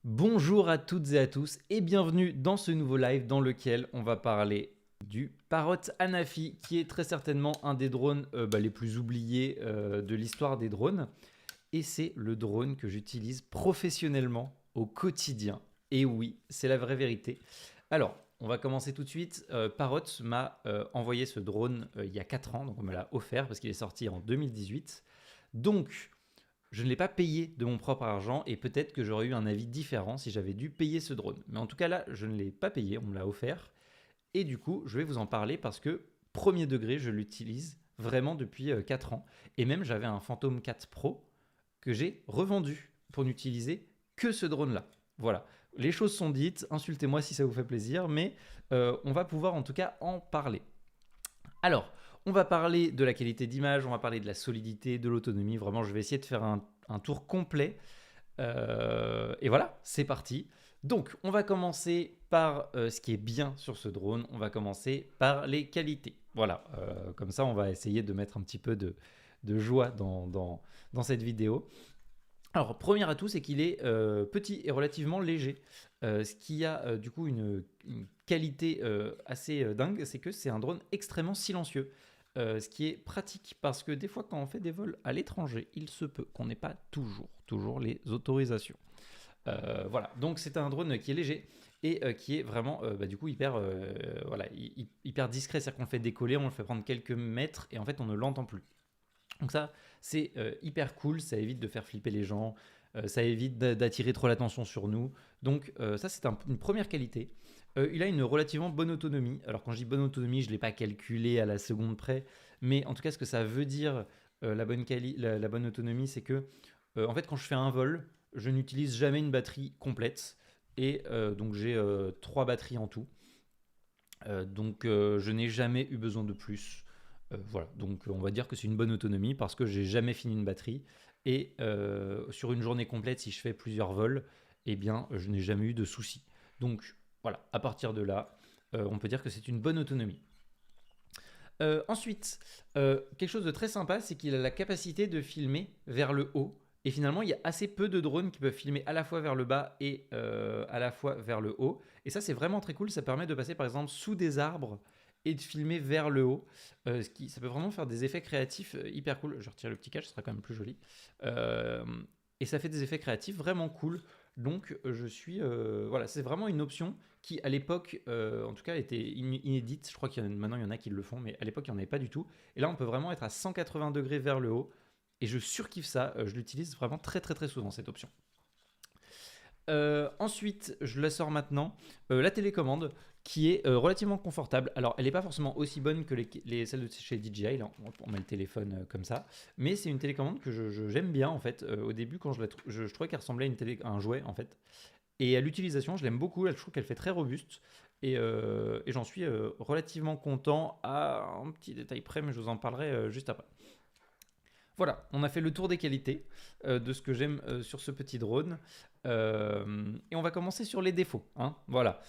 Bonjour à toutes et à tous et bienvenue dans ce nouveau live dans lequel on va parler du Parrot Anafi qui est très certainement un des drones les plus oubliés de l'histoire des drones et c'est le drone que j'utilise professionnellement au quotidien. Et oui, c'est la vraie vérité. Alors, on va commencer tout de suite. Parrot m'a envoyé ce drone il y a 4 ans, donc on me l'a offert parce qu'il est sorti en 2018. Donc, je ne l'ai pas payé de mon propre argent et peut-être que j'aurais eu un avis différent si j'avais dû payer ce drone. Mais en tout cas là, je ne l'ai pas payé, on me l'a offert. Et du coup, je vais vous en parler parce que premier degré, je l'utilise vraiment depuis 4 ans. Et même j'avais un Phantom 4 Pro que j'ai revendu pour n'utiliser que ce drone-là. Voilà, les choses sont dites, insultez-moi si ça vous fait plaisir, mais on va pouvoir en tout cas en parler. Alors, on va parler de la qualité d'image, on va parler de la solidité, de l'autonomie. Vraiment, je vais essayer de faire un tour complet. Et voilà, c'est parti. Donc, on va commencer par ce qui est bien sur ce drone. On va commencer par les qualités. Voilà, comme ça, on va essayer de mettre un petit peu de joie dans cette vidéo. Alors, premier atout, c'est qu'il est petit et relativement léger. Ce qui a du coup une qualité assez dingue, c'est que c'est un drone extrêmement silencieux. Ce qui est pratique parce que des fois, quand on fait des vols à l'étranger, il se peut qu'on n'ait pas toujours les autorisations. Voilà, donc c'est un drone qui est léger et qui est vraiment du coup hyper discret. C'est-à-dire qu'on le fait décoller, on le fait prendre quelques mètres et en fait on ne l'entend plus. Donc ça, c'est hyper cool, ça évite de faire flipper les gens, ça évite d'attirer trop l'attention sur nous. Donc ça, c'est une première qualité. Il a une relativement bonne autonomie. Alors quand je dis bonne autonomie, je ne l'ai pas calculé à la seconde près, mais en tout cas, ce que ça veut dire, la bonne autonomie, c'est que en fait, quand je fais un vol, je n'utilise jamais une batterie complète. Et donc j'ai 3 batteries en tout. Je n'ai jamais eu besoin de plus. Voilà, donc on va dire que c'est une bonne autonomie parce que j'ai jamais fini une batterie. Et sur une journée complète, si je fais plusieurs vols, eh bien, je n'ai jamais eu de soucis. Donc voilà, à partir de là, on peut dire que c'est une bonne autonomie. Ensuite, quelque chose de très sympa, c'est qu'il a la capacité de filmer vers le haut. Et finalement, il y a assez peu de drones qui peuvent filmer à la fois vers le bas et à la fois vers le haut. Et ça, c'est vraiment très cool. Ça permet de passer par exemple sous des arbres et de filmer vers le haut. Ça peut vraiment faire des effets créatifs hyper cool. Je retire le petit catch, ce sera quand même plus joli. Euh, et ça fait des effets créatifs vraiment cool. Donc, voilà, c'est vraiment une option qui, à l'époque, en tout cas, était inédite. Je crois maintenant, il y en a qui le font, mais à l'époque, il n'y en avait pas du tout. Et là, on peut vraiment être à 180 degrés vers le haut. Et je surkiffe ça. Je l'utilise vraiment très, très, très souvent, cette option. Ensuite, je la sors maintenant. La télécommande, qui est relativement confortable. Alors, elle n'est pas forcément aussi bonne que celles de chez DJI. Là, on met le téléphone comme ça. Mais c'est une télécommande que j'aime bien, en fait. Au début, quand je trouvais qu'elle ressemblait à un jouet, en fait. Et à l'utilisation, je l'aime beaucoup. Je trouve qu'elle fait très robuste. Et j'en suis relativement content à un petit détail près, mais je vous en parlerai juste après. Voilà, on a fait le tour des qualités de ce que j'aime sur ce petit drone. Et on va commencer sur les défauts, hein. Voilà,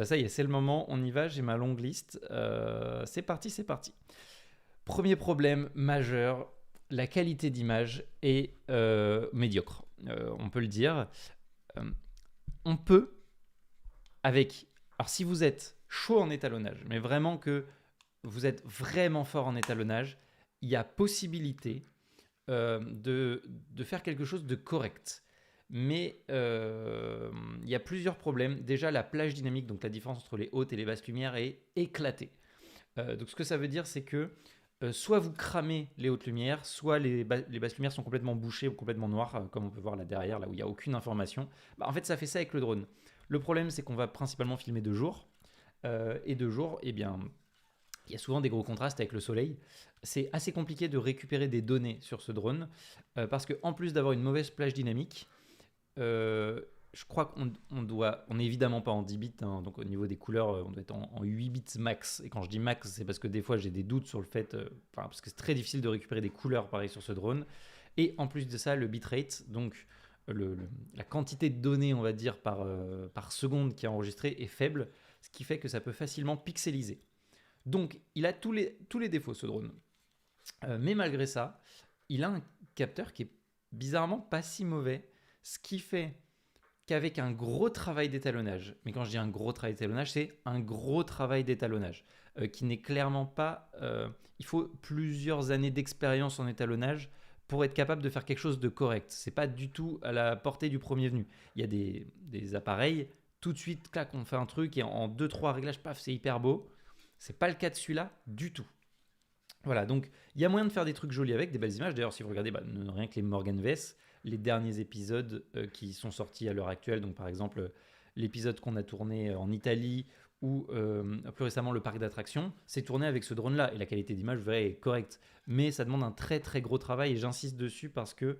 ça y est, c'est le moment, on y va, j'ai ma longue liste. C'est parti, c'est parti. Premier problème majeur, la qualité d'image est médiocre. On peut le dire. Euh, on peut, avec... Alors si vous êtes chaud en étalonnage, mais vraiment que vous êtes vraiment fort en étalonnage, il y a possibilité de faire quelque chose de correct. Mais il y a plusieurs problèmes. Déjà, la plage dynamique, donc la différence entre les hautes et les basses lumières, est éclatée. Donc ce que ça veut dire, c'est que soit vous cramez les hautes lumières, soit les basses lumières sont complètement bouchées ou complètement noires, comme on peut voir là derrière, là où il n'y a aucune information. En fait, ça fait ça avec le drone. Le problème, c'est qu'on va principalement filmer de jour. Et de jour, eh bien, il y a souvent des gros contrastes avec le soleil. C'est assez compliqué de récupérer des données sur ce drone parce qu'en plus d'avoir une mauvaise plage dynamique, euh, je crois on n'est évidemment pas en 10 bits, hein, donc au niveau des couleurs, on doit être en 8 bits max. Et quand je dis max, c'est parce que des fois j'ai des doutes sur le fait, parce que c'est très difficile de récupérer des couleurs pareil sur ce drone. Et en plus de ça, le bitrate, donc la quantité de données, on va dire, par seconde qui est enregistrée est faible, ce qui fait que ça peut facilement pixeliser. Donc, il a tous les défauts, ce drone. Mais malgré ça, il a un capteur qui est bizarrement pas si mauvais, ce qui fait qu'avec un gros travail d'étalonnage, mais quand je dis un gros travail d'étalonnage, c'est un gros travail d'étalonnage, qui n'est clairement pas... il faut plusieurs années d'expérience en étalonnage pour être capable de faire quelque chose de correct. C'est pas du tout à la portée du premier venu. Il y a des appareils, tout de suite, clac, on fait un truc et en deux trois réglages, paf, c'est hyper beau. C'est pas le cas de celui-là du tout. Voilà, donc il y a moyen de faire des trucs jolis avec, des belles images. D'ailleurs, si vous regardez rien que les Morgan Vess, les derniers épisodes qui sont sortis à l'heure actuelle, donc par exemple l'épisode qu'on a tourné en Italie ou plus récemment le parc d'attractions, c'est tourné avec ce drone-là et la qualité d'image, vous verrez, est correcte. Mais ça demande un très très gros travail et j'insiste dessus parce que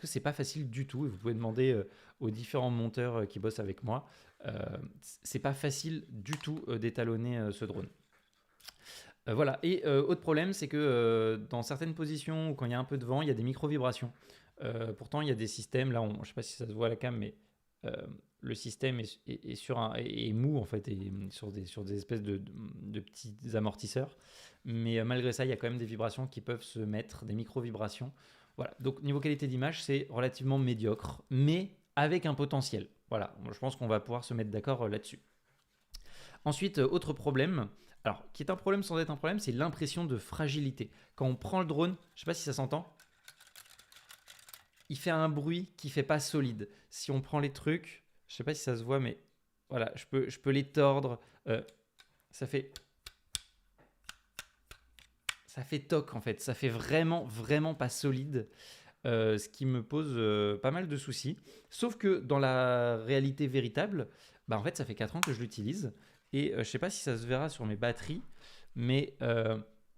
c'est pas facile du tout. Et vous pouvez demander aux différents monteurs qui bossent avec moi. C'est pas facile du tout d'étalonner ce drone. Voilà. Et autre problème, c'est que dans certaines positions ou quand il y a un peu de vent, il y a des micro-vibrations. Pourtant, il y a des systèmes, là, je ne sais pas si ça se voit à la cam, mais le système est mou en fait, et sur des espèces de petits amortisseurs. Mais malgré ça, il y a quand même des vibrations qui peuvent se mettre, des micro-vibrations. Voilà. Donc, niveau qualité d'image, c'est relativement médiocre, mais avec un potentiel. Voilà. Je pense qu'on va pouvoir se mettre d'accord là-dessus. Ensuite, autre problème, alors qui est un problème sans être un problème, c'est l'impression de fragilité. Quand on prend le drone, je ne sais pas si ça s'entend, il fait un bruit qui fait pas solide. Si on prend les trucs, je ne sais pas si ça se voit, mais voilà, je peux les tordre. Ça fait toc en fait. Ça fait vraiment, vraiment pas solide. Ce qui me pose pas mal de soucis. Sauf que dans la réalité véritable, en fait, ça fait 4 ans que je l'utilise. Et je ne sais pas si ça se verra sur mes batteries, mais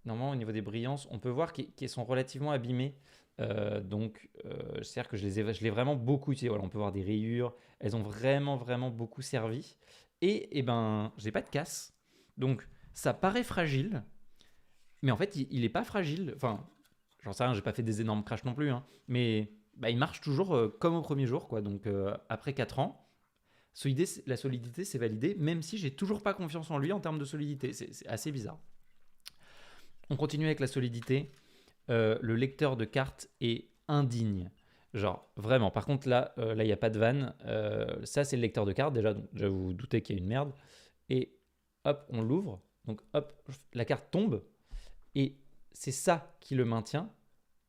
normalement, au niveau des brillances, on peut voir qu'elles sont relativement abîmées. C'est-à-dire que je l'ai vraiment beaucoup utilisé. Voilà, on peut voir des rayures. Elles ont vraiment, vraiment beaucoup servi. Et je n'ai pas de casse. Donc, ça paraît fragile, mais en fait, il n'est pas fragile. Enfin, j'en sais rien, j'ai pas fait des énormes crashs non plus, hein. Mais il marche toujours comme au premier jour, quoi. Donc, après 4 ans, la solidité, c'est validé, même si j'ai toujours pas confiance en lui en termes de solidité. C'est assez bizarre. On continue avec la solidité. Le lecteur de cartes est indigne. Genre, vraiment. Par contre, là, il n'y a pas de vanne. Ça, c'est le lecteur de cartes. Déjà, vous vous doutez qu'il y a une merde. Et hop, on l'ouvre. Donc, hop, la carte tombe. Et c'est ça qui le maintient.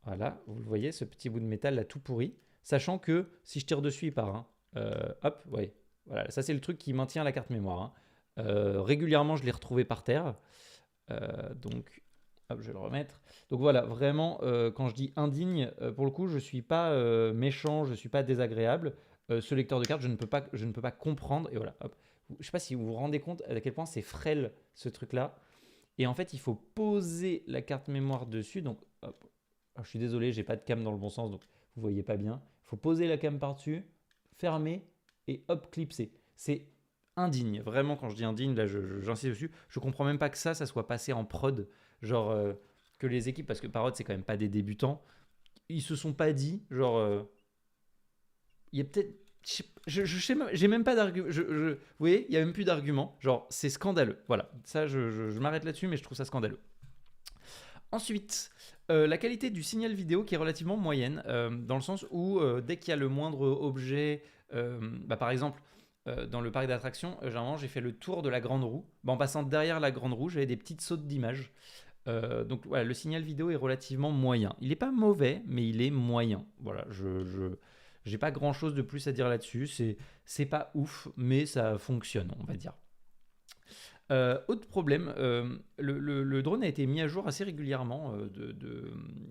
Voilà, vous le voyez, ce petit bout de métal là tout pourri. Sachant que si je tire dessus, il part. Hein. Hop, ouais. Voilà, ça c'est le truc qui maintient la carte mémoire. Hein. Régulièrement, je l'ai retrouvé par terre. Donc, hop, je vais le remettre. Donc voilà, vraiment, quand je dis indigne, pour le coup, je ne suis pas méchant, je ne suis pas désagréable. Ce lecteur de cartes, je ne peux pas comprendre. Et voilà, hop. Je ne sais pas si vous vous rendez compte à quel point c'est frêle ce truc-là. Et en fait, il faut poser la carte mémoire dessus. Donc, hop. Alors, je suis désolé, j'ai pas de cam dans le bon sens, donc vous voyez pas bien. Il faut poser la cam par-dessus, fermer et hop, clipser. C'est indigne. Vraiment, quand je dis indigne, là, j'insiste dessus. Je comprends même pas que ça soit passé en prod. Genre, que les équipes, parce que Parrot, c'est quand même pas des débutants, ils se sont pas dit, genre, il y a peut-être. Je sais même, j'ai même pas d'argument. Vous voyez, il y a même plus d'argument. Genre, c'est scandaleux. Voilà, ça, je m'arrête là-dessus, mais je trouve ça scandaleux. Ensuite, la qualité du signal vidéo qui est relativement moyenne, dans le sens où dès qu'il y a le moindre objet, par exemple, dans le parc d'attractions, généralement j'ai fait le tour de la grande roue. En passant derrière la grande roue, j'avais des petites sautes d'image. Donc voilà, le signal vidéo est relativement moyen. Il n'est pas mauvais, mais il est moyen. Voilà, je j'ai pas grand chose de plus à dire là-dessus. C'est pas ouf, mais ça fonctionne, on va dire. Autre problème, le drone a été mis à jour assez régulièrement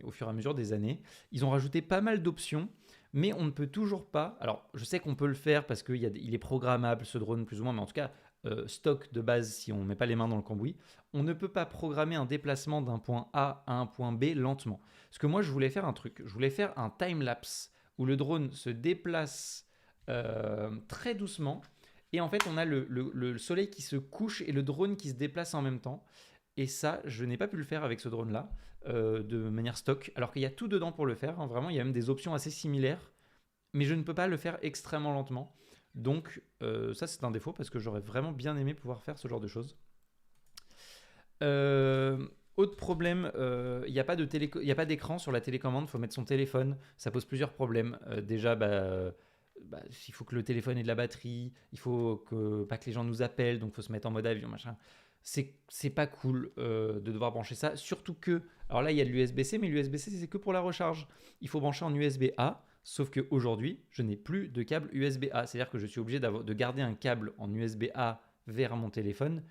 au fur et à mesure des années. Ils ont rajouté pas mal d'options, mais on ne peut toujours pas. Alors, je sais qu'on peut le faire parce qu'il est programmable ce drone plus ou moins, mais en tout cas, stock de base, si on ne met pas les mains dans le cambouis, on ne peut pas programmer un déplacement d'un point A à un point B lentement. Parce que moi, je voulais faire un truc. Je voulais faire un time-lapse où le drone se déplace très doucement. Et en fait, on a le soleil qui se couche et le drone qui se déplace en même temps. Et ça, je n'ai pas pu le faire avec ce drone-là, de manière stock. Alors qu'il y a tout dedans pour le faire. Hein. Vraiment, il y a même des options assez similaires. Mais je ne peux pas le faire extrêmement lentement. Donc, ça, c'est un défaut parce que j'aurais vraiment bien aimé pouvoir faire ce genre de choses. Autre problème, il n'y a pas d'écran sur la télécommande. Il faut mettre son téléphone. Ça pose plusieurs problèmes. Déjà, il faut que le téléphone ait de la batterie, il faut pas que les gens nous appellent, donc il faut se mettre en mode avion, machin. C'est pas cool de devoir brancher ça, surtout que, alors là il y a de l'USB-C, mais l'USB-C c'est que pour la recharge. Il faut brancher en USB-A, sauf qu'aujourd'hui je n'ai plus de câble USB-A, c'est-à-dire que je suis obligé de garder un câble en USB-A vers mon téléphone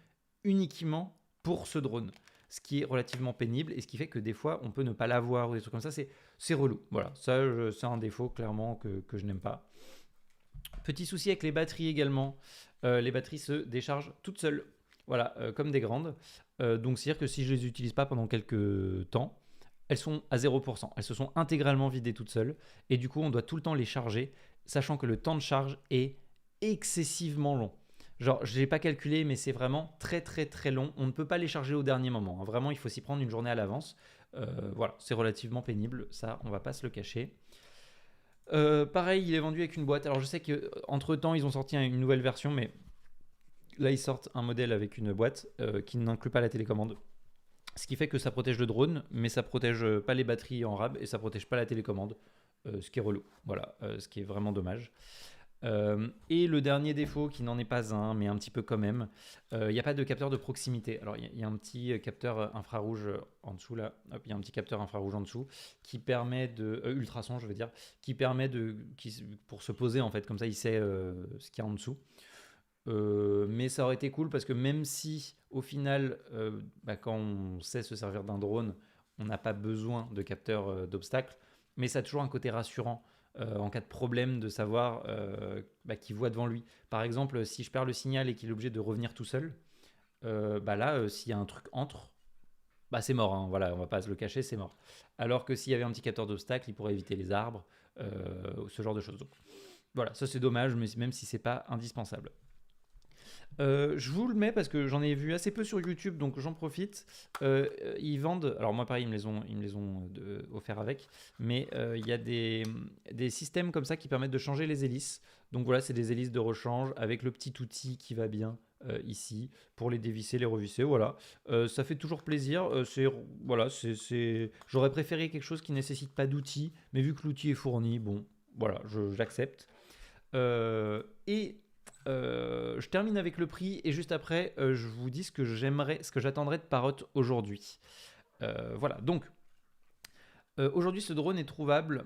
uniquement pour ce drone. Ce qui est relativement pénible et ce qui fait que des fois on peut ne pas l'avoir ou des trucs comme ça, c'est relou. Voilà, ça c'est un défaut clairement que je n'aime pas. Petit souci avec les batteries également. Les batteries se déchargent toutes seules. Voilà, comme des grandes. Donc c'est-à-dire que si je les utilise pas pendant quelques temps, elles sont à 0%. Elles se sont intégralement vidées toutes seules. Et du coup, on doit tout le temps les charger, sachant que le temps de charge est excessivement long. Genre, je l'ai pas calculé, mais c'est vraiment très très très long. On ne peut pas les charger au dernier moment, hein. Vraiment, il faut s'y prendre une journée à l'avance. Voilà, c'est relativement pénible. Ça, on va pas se le cacher. Pareil, il est vendu avec une boîte. Alors je sais qu'entre temps ils ont sorti une nouvelle version, mais là ils sortent un modèle avec une boîte qui n'inclut pas la télécommande. Ce qui fait que ça protège le drone, mais ça protège pas les batteries en rab et ça protège pas la télécommande, ce qui est relou. Voilà, ce qui est vraiment dommage. Et le dernier défaut, qui n'en est pas un, mais un petit peu quand même, il n'y a pas de capteur de proximité. Alors il y a un petit capteur infrarouge en dessous là, il y a un petit capteur infrarouge en dessous qui permet de ultrason, je veux dire, qui permet pour se poser en fait, comme ça il sait ce qu'il y a en dessous. Mais ça aurait été cool parce que même si au final, quand on sait se servir d'un drone, on n'a pas besoin de capteur d'obstacles, mais ça a toujours un côté rassurant en cas de problème de savoir qu'il voit devant lui. Par exemple, si je perds le signal et qu'il est obligé de revenir tout seul, là, s'il y a un truc entre, c'est mort, hein, voilà, on va pas se le cacher, c'est mort. Alors que s'il y avait un petit capteur d'obstacles, il pourrait éviter les arbres, ce genre de choses. Donc, voilà, ça c'est dommage, mais même si c'est pas indispensable. Je vous le mets parce que j'en ai vu assez peu sur YouTube, donc j'en profite. Ils vendent, alors moi pareil, ils me les ont offert avec, mais il y a des systèmes comme ça qui permettent de changer les hélices. Donc voilà, c'est des hélices de rechange avec le petit outil qui va bien ici pour les dévisser, les revisser. Voilà, ça fait toujours plaisir. Voilà, J'aurais préféré quelque chose qui nécessite pas d'outils, mais vu que l'outil est fourni, bon, voilà, j'accepte. Et je termine avec le prix et juste après, je vous dis ce que j'attendrais de Parrot aujourd'hui. Voilà, donc aujourd'hui, ce drone est trouvable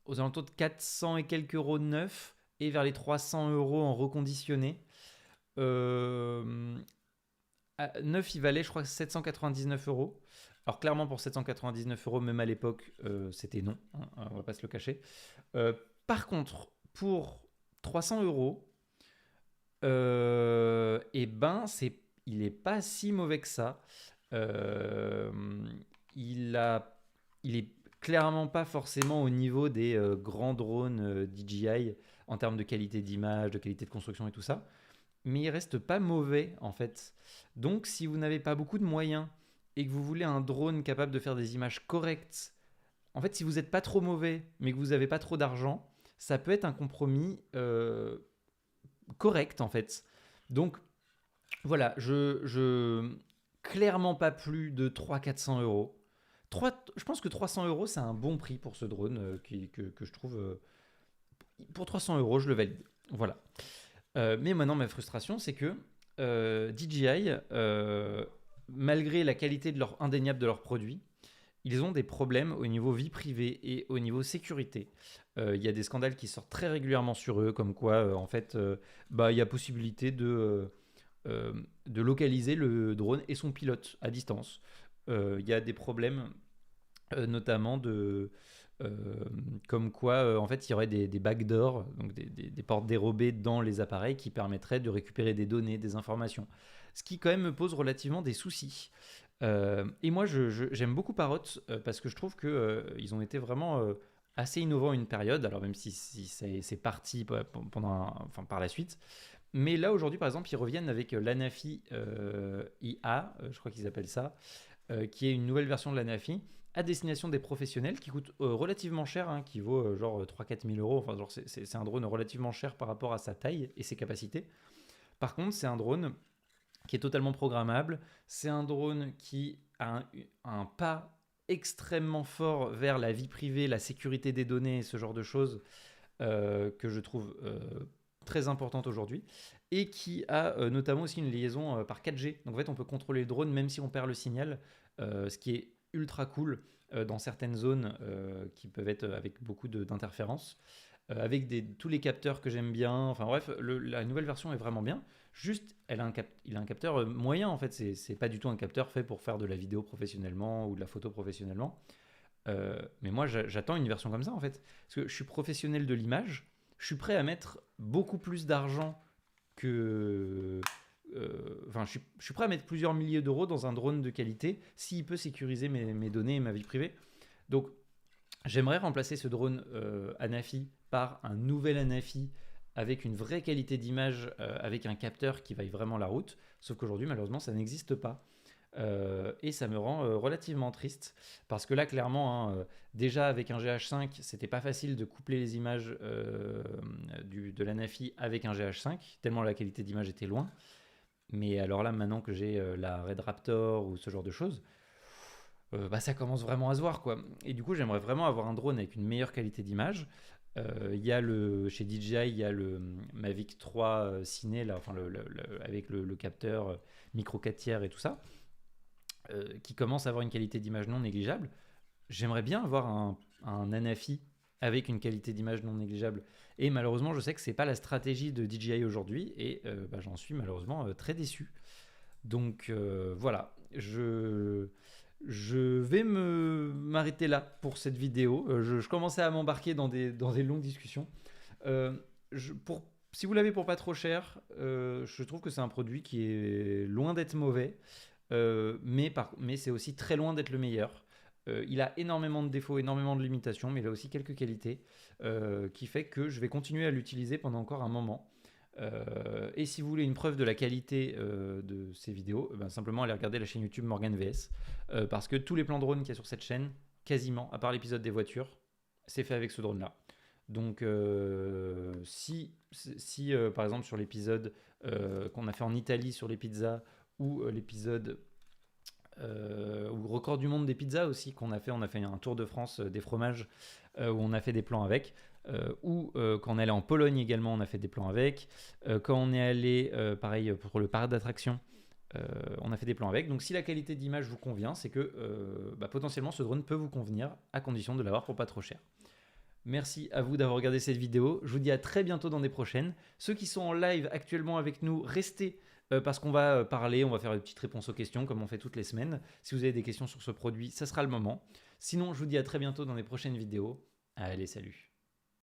aux alentours de 400 et quelques euros neuf et vers les 300 euros en reconditionné. Neuf, il valait, je crois, 799 euros. Alors clairement, pour 799 euros, même à l'époque, c'était non, hein, on va pas se le cacher. Par contre, pour 300 euros, il est pas si mauvais que ça. Euh, il est clairement pas forcément au niveau des grands drones DJI en termes de qualité d'image, de qualité de construction et tout ça, mais il reste pas mauvais en fait. Donc, si vous n'avez pas beaucoup de moyens et que vous voulez un drone capable de faire des images correctes, en fait, si vous n'êtes pas trop mauvais, mais que vous n'avez pas trop d'argent, ça peut être un compromis correct en fait. Donc voilà, clairement pas plus de 300-400 euros. Je pense que 300 euros, c'est un bon prix pour ce drone que je trouve. Pour 300 euros, je le valide. Voilà. Mais maintenant, ma frustration, c'est que DJI, malgré la qualité indéniable de leurs produits, ils ont des problèmes au niveau vie privée et au niveau sécurité. Il y a des scandales qui sortent très régulièrement sur eux, comme quoi, en fait, il y a possibilité de localiser le drone et son pilote à distance. Il y a des problèmes, notamment comme quoi, en fait, il y aurait des backdoors, donc des portes dérobées dans les appareils qui permettraient de récupérer des données, des informations. Ce qui, quand même, me pose relativement des soucis. Et moi, j'aime beaucoup Parrot parce que je trouve qu'ils ont été vraiment assez innovants à une période, alors même si c'est parti par la suite. Mais là, aujourd'hui, par exemple, ils reviennent avec l'Anafi IA, je crois qu'ils appellent ça, qui est une nouvelle version de l'Anafi, à destination des professionnels, qui coûte relativement cher, hein, qui vaut genre 3-4 000 euros. Enfin, genre, c'est un drone relativement cher par rapport à sa taille et ses capacités. Par contre, c'est un drone qui est totalement programmable. C'est un drone qui a un pas extrêmement fort vers la vie privée, la sécurité des données, ce genre de choses, que je trouve très importante aujourd'hui, et qui a notamment aussi une liaison par 4G. Donc en fait, on peut contrôler le drone même si on perd le signal, ce qui est ultra cool dans certaines zones qui peuvent être avec beaucoup d'interférences. Avec tous les capteurs que j'aime bien. Enfin bref, la nouvelle version est vraiment bien. Juste, il a un capteur moyen en fait. C'est pas du tout un capteur fait pour faire de la vidéo professionnellement ou de la photo professionnellement. Mais moi, j'attends une version comme ça en fait. Parce que je suis professionnel de l'image. Je suis prêt à mettre beaucoup plus d'argent que. Enfin, je suis prêt à mettre plusieurs milliers d'euros dans un drone de qualité s'il peut sécuriser mes données et ma vie privée. Donc, j'aimerais remplacer ce drone Anafi par un nouvel Anafi avec une vraie qualité d'image, avec un capteur qui vaille vraiment la route. Sauf qu'aujourd'hui, malheureusement, ça n'existe pas. Et ça me rend relativement triste parce que là, clairement, hein, déjà avec un GH5, c'était pas facile de coupler les images de l'Anafi avec un GH5, tellement la qualité d'image était loin. Mais alors là, maintenant que j'ai la Red Raptor ou ce genre de choses, bah, ça commence vraiment à se voir, quoi. Et du coup, j'aimerais vraiment avoir un drone avec une meilleure qualité d'image. Il y a chez DJI, il y a le Mavic 3 Ciné, là, enfin avec le capteur micro 4 tiers et tout ça, qui commence à avoir une qualité d'image non négligeable. J'aimerais bien avoir un Anafi avec une qualité d'image non négligeable. Et malheureusement, je sais que c'est pas la stratégie de DJI aujourd'hui, et bah, j'en suis malheureusement très déçu. Donc voilà, je vais m'arrêter là pour cette vidéo. Je commençais à m'embarquer dans des longues discussions. Euh, si vous l'avez pour pas trop cher, je trouve que c'est un produit qui est loin d'être mauvais, mais c'est aussi très loin d'être le meilleur. Il a énormément de défauts, énormément de limitations, mais il a aussi quelques qualités qui fait que je vais continuer à l'utiliser pendant encore un moment. Et si vous voulez une preuve de la qualité de ces vidéos, ben simplement allez regarder la chaîne YouTube Morgan VS, parce que tous les plans drone qu'il y a sur cette chaîne, quasiment, à part l'épisode des voitures, c'est fait avec ce drone-là. Donc si par exemple sur l'épisode qu'on a fait en Italie sur les pizzas, ou l'épisode ou record du monde des pizzas aussi qu'on a fait, on a fait un tour de France des fromages où on a fait des plans avec, ou quand on est allé en Pologne également on a fait des plans avec, quand on est allé pareil pour le parc d'attractions on a fait des plans avec. Donc si la qualité d'image vous convient, c'est que bah, potentiellement ce drone peut vous convenir à condition de l'avoir pour pas trop cher. Merci à vous d'avoir regardé cette vidéo. Je vous dis à très bientôt dans des prochaines. Ceux qui sont en live actuellement avec nous, restez parce qu'on va parler, on va faire une petite réponse aux questions comme on fait toutes les semaines. Si vous avez des questions sur ce produit, ça sera le moment. Sinon, je vous dis à très bientôt dans des prochaines vidéos. Allez, salut!